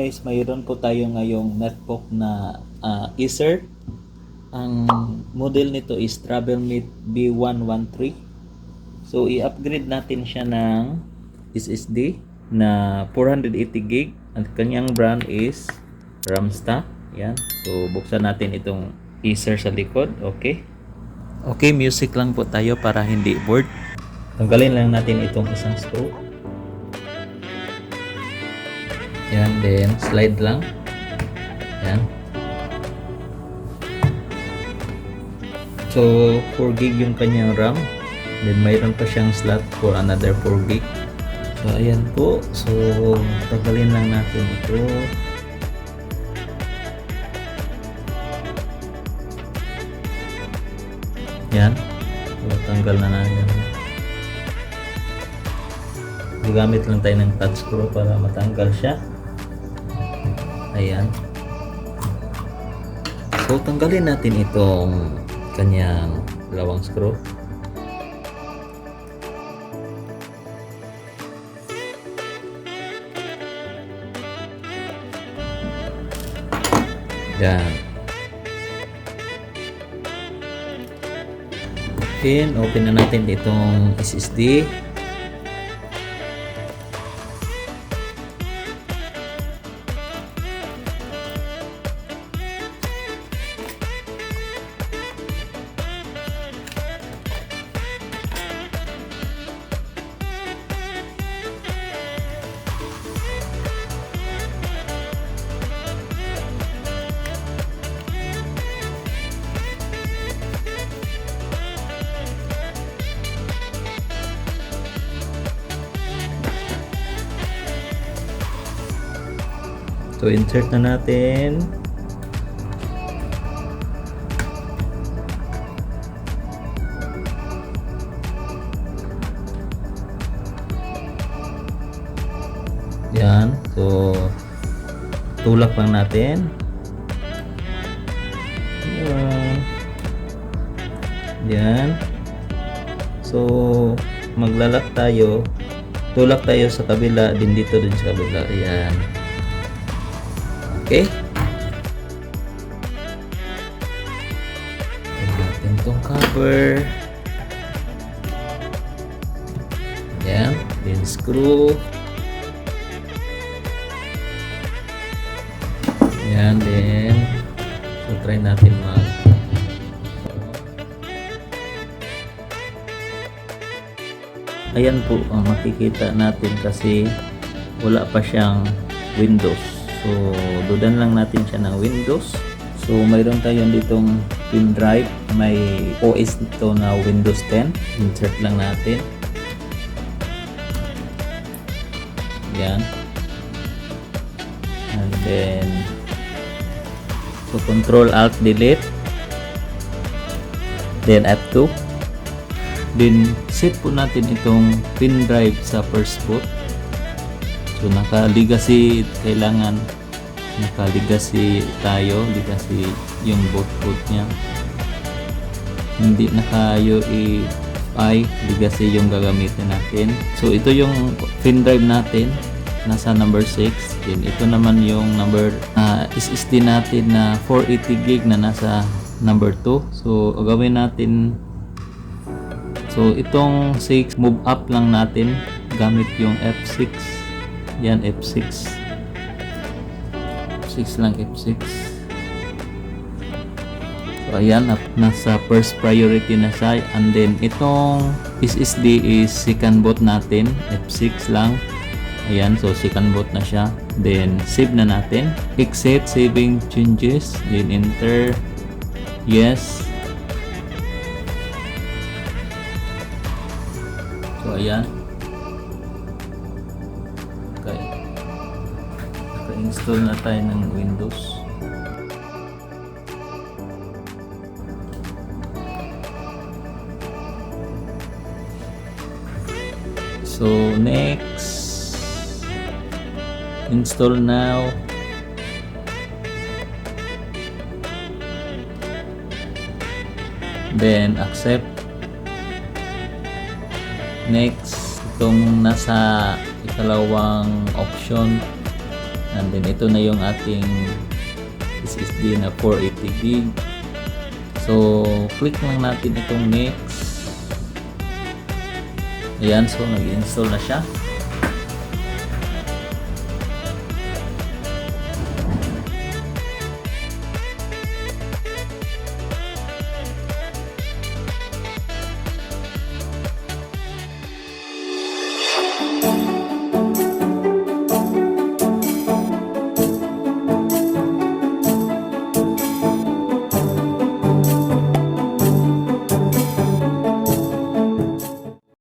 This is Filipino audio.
guys, mayroon po tayo ngayong notebook na Acer. Ang model nito is TravelMate B113. So i-upgrade natin siya ng SSD na 480GB. Ang kanyang brand is Ramsta. Yan. So buksan natin itong Acer sa likod. Okay. Okay, music lang po tayo para hindi bored. Tanggalin lang natin itong isang screw. Yan, then slide lang. Yan. So 4GB yung kanyang RAM. Then mayroon pa siyang slot for another 4GB. So ayan po. So tanggalin lang natin ito. Yan. So tanggal na natin. Gagamit lang tayo ng touch screw para matanggal siya. Ayan. So tanggalin natin itong kanyang dalawang screw. Yan. Open na natin itong SSD. So insert na natin. Yan. So tulak lang natin. Yan. So maglalak tayo. Tulak tayo sa kabila, din dito din sa kabila. Yan. Okay. Natin itong cover. Yan. Then screw. Yan. Then so try natin ayan po ang makikita natin kasi wala pa siyang Windows. So dudan lang natin siya ng Windows. So mayroon tayo ditong pin drive, may OS nito na Windows 10. Insert lang natin. Yan. And then so Control Alt Delete. Then F2. Then set po natin itong pin drive sa first boot. So naka-legacy, kailangan naka-legacy tayo, legacy yung boot niya. Hindi naka-UEFI, legacy yung gagamitin natin. So ito yung pin drive natin, nasa number 6. Then ito naman yung number SSD natin na 480GB na nasa number 2. So gagawin natin, so itong 6, move up lang natin gamit yung F6. Yan, F6. F6 lang, F6. So ayan, nasa first priority na siya. And then itong SSD is second boot natin, F6 lang. Ayan, so second boot na siya. Then save na natin. Exit saving changes, then enter. Yes. So ayan. Okay. Naka-install na tayo ng Windows. So next, install now. Then accept. Next, itong nasa ikalawang option, And then ito na yung ating SSD na 480 gig. So click lang natin itong next. Ayan, so nag-install na siya.